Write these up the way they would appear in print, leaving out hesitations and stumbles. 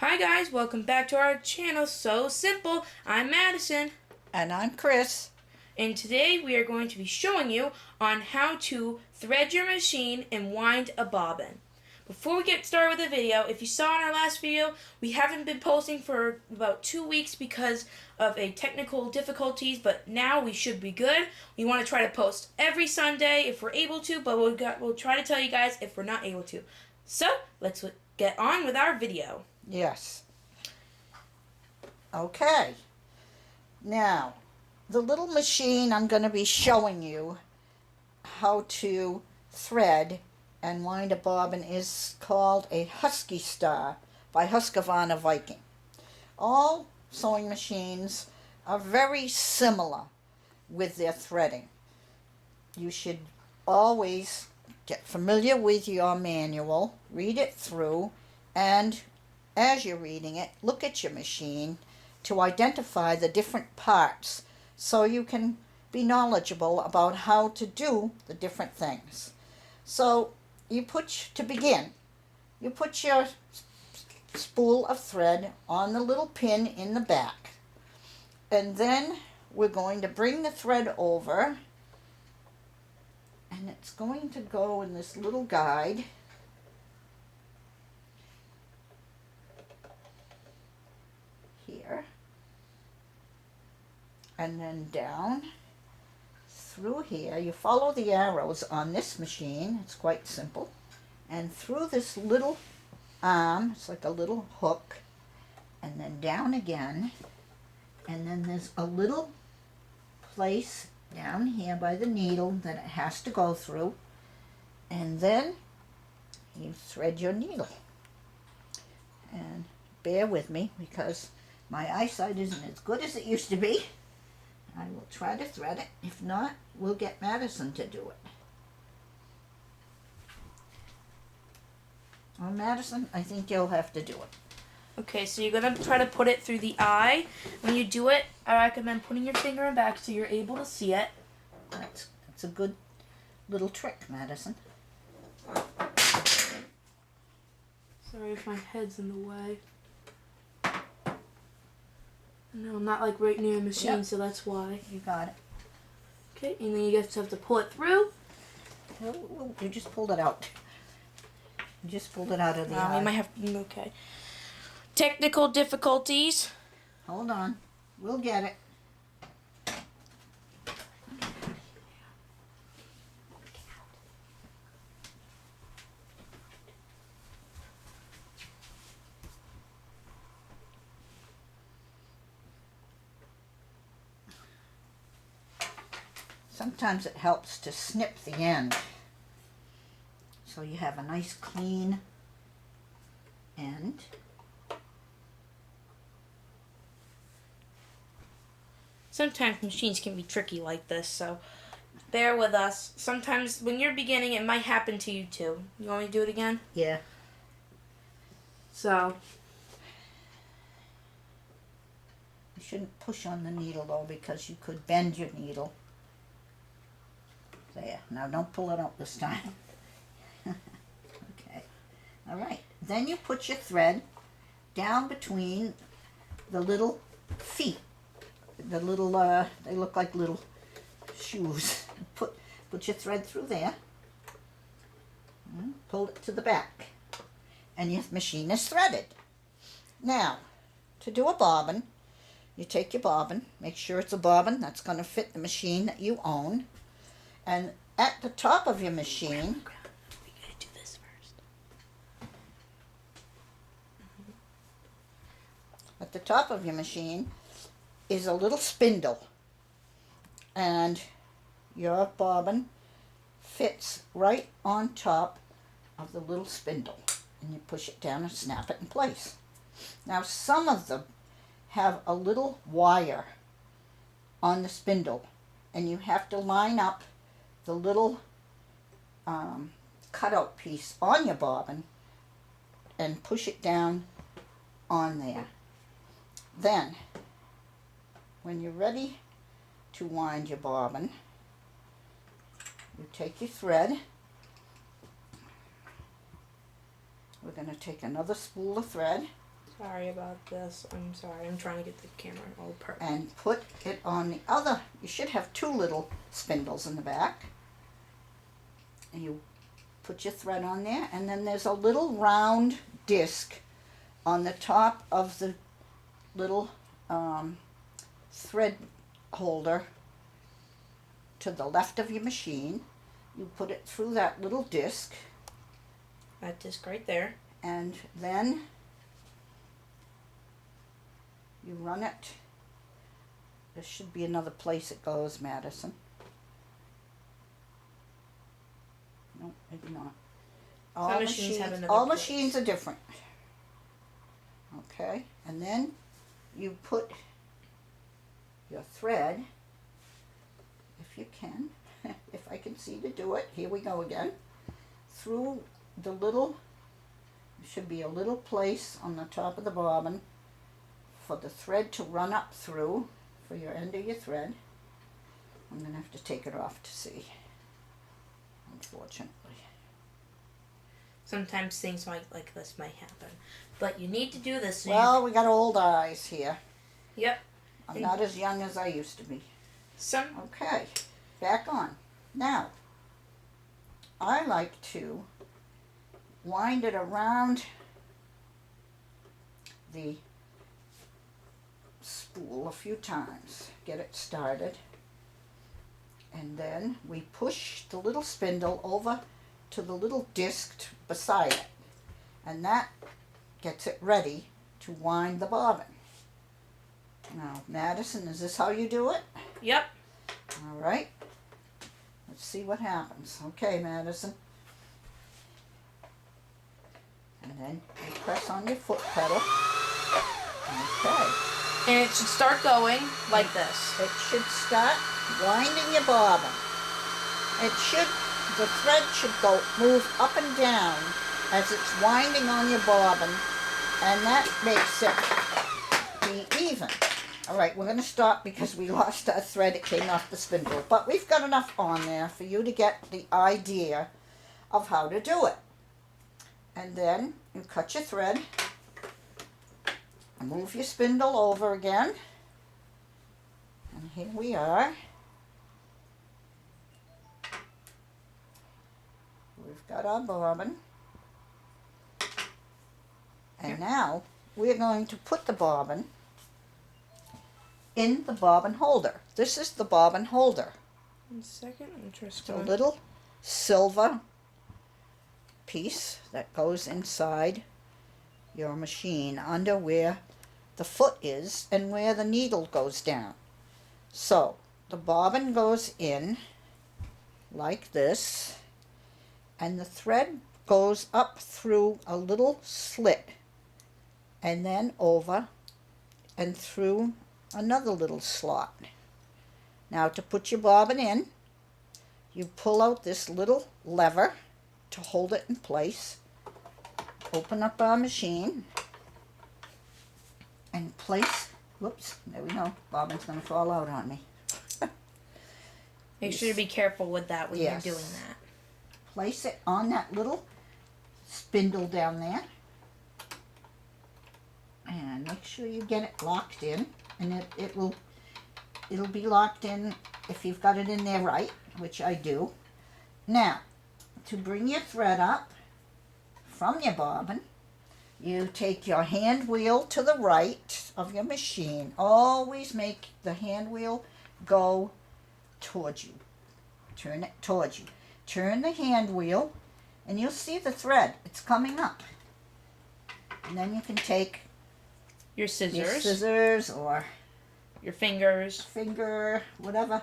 Hi guys, welcome back to our channel. So simple. I'm Madison. And I'm Chris. And today we are going to be showing you on how to thread your machine and wind a bobbin. Before we get started with the video, if you saw in our last video, we haven't been posting for about 2 weeks because of a technical difficulties, but now we should be good. We want to try to post every Sunday if we're able to, but we'll try to tell you guys if we're not able to. So, let's get on with our video. Yes. Okay. Now, the little machine I'm going to be showing you how to thread and wind a bobbin is called a Husky Star by Husqvarna Viking. All sewing machines are very similar with their threading. You should always get familiar with your manual, read it through, and as you're reading it, look at your machine to identify the different parts so you can be knowledgeable about how to do the different things. So you put your spool of thread on the little pin in the back, and then we're going to bring the thread over, and it's going to go in this little guide. Here, and then down through here. You follow the arrows on this machine, it's quite simple, and through this little arm, it's like a little hook, and then down again, and then there's a little place down here by the needle that it has to go through, and then you thread your needle. And bear with me because my eyesight isn't as good as it used to be. I will try to thread it. If not, we'll get Madison to do it. Well, Madison, I think you'll have to do it. Okay, so you're going to try to put it through the eye. When you do it, I recommend putting your finger in back so you're able to see it. That's a good little trick, Madison. Sorry if my head's in the way. No, I'm not like right near the machine, Yep. so that's why. You got it. Okay, and then you just have to pull it through. Oh, you just pulled it out. You just pulled it out of the eye. We might have okay. Technical difficulties. Hold on. We'll get it. Sometimes it helps to snip the end so you have a nice clean end. Sometimes machines can be tricky like this, so bear with us. Sometimes when you're beginning, it might happen to you too. You want me to do it again? Yeah. So, You shouldn't push on the needle though because you could bend your needle. There. Now don't pull it out this time. Okay. All right. Then you put your thread down between the little feet. The little, they look like little shoes. Put your thread through there. Pull it to the back. And your machine is threaded. Now, to do a bobbin, you take your bobbin, make sure it's a bobbin that's going to fit the machine that you own. And at the top of your machine, we gotta do this first. at the top of your machine is a little spindle. And your bobbin fits right on top of the little spindle. And you push it down and snap it in place. Now some of them have a little wire on the spindle, and you have to line up the little cutout piece on your bobbin and push it down on there. Then, when you're ready to wind your bobbin, you take your thread. We're going to take another spool of thread Sorry about this. I'm sorry. I'm trying to get the camera all perfect. And put it on the other. You should have two little spindles in the back. And you put your thread on there, and then there's a little round disc on the top of the little thread holder to the left of your machine. You put it through that little disc, That disc right there. and then you run it. There should be another place it goes, Madison. No, maybe not. Some machines have another all place. machines are different. Okay, and then you put your thread, if you can, if I can see to do it, here we go again, through the little, there should be a little place on the top of the bobbin for the thread to run up through for your end of your thread. I'm going to have to take it off to see, unfortunately. Sometimes things like this might happen. But you need to do this. So Well, we got old eyes here. Yep. I'm not as young as I used to be. Some. Okay, back on. Now, I like to wind it around the spool a few times. Get it started. And then we push the little spindle over to the little disc beside it. And that gets it ready to wind the bobbin. Now, Madison, is this how you do it? Yep. All right. Let's see what happens. Okay, Madison. And then you press on your foot pedal. Okay. And it should start going like this. It should start winding your bobbin. The thread should move up and down as it's winding on your bobbin, and that makes it be even. All right, we're going to stop because we lost our thread. It came off the spindle. But we've got enough on there for you to get the idea of how to do it. And then you cut your thread, move your spindle over again, and here we are. We've got our bobbin. And now we're going to put the bobbin in the bobbin holder. This is the bobbin holder. 1 second. I'm just It's a going. little silver piece that goes inside your machine under where the foot is and where the needle goes down. So the bobbin goes in like this, and the thread goes up through a little slit and then over and through another little slot. Now, to put your bobbin in, you pull out this little lever to hold it in place. Open up our machine and place, whoops, there we go, bobbin's going to fall out on me. Make sure to be careful with that when Yes. you're doing that. Place it on that little spindle down there, and make sure you get it locked in, and it'll be locked in if you've got it in there right, which I do. Now, to bring your thread up from your bobbin, you take your hand wheel to the right of your machine. Always make the hand wheel go towards you. Turn it towards you. Turn the hand wheel, and you'll see the thread. It's coming up. And then you can take Your scissors. your scissors or Your fingers. finger, whatever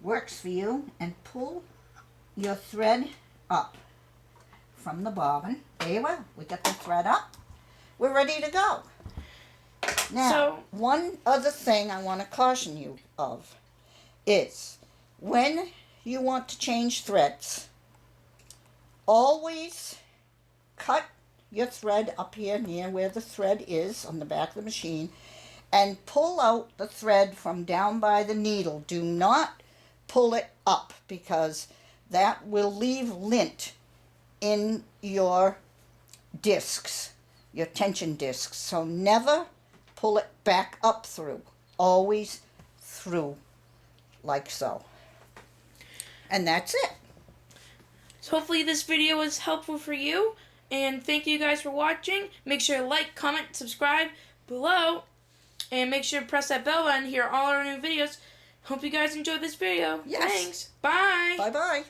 works for you, and pull your thread up from the bobbin. There you are. We got the thread up. We're ready to go. Now, one other thing I want to caution you of is when you want to change threads, always cut your thread up here near where the thread is on the back of the machine and pull out the thread from down by the needle. Do not pull it up because that will leave lint in your discs. your tension disc. So never pull it back up through. Always through, like so. And that's it. So hopefully this video was helpful for you. And thank you guys for watching. Make sure to like, comment, subscribe below. And make sure to press that bell button to hear all our new videos. Hope you guys enjoyed this video. Yes. Thanks. Bye. Bye-bye.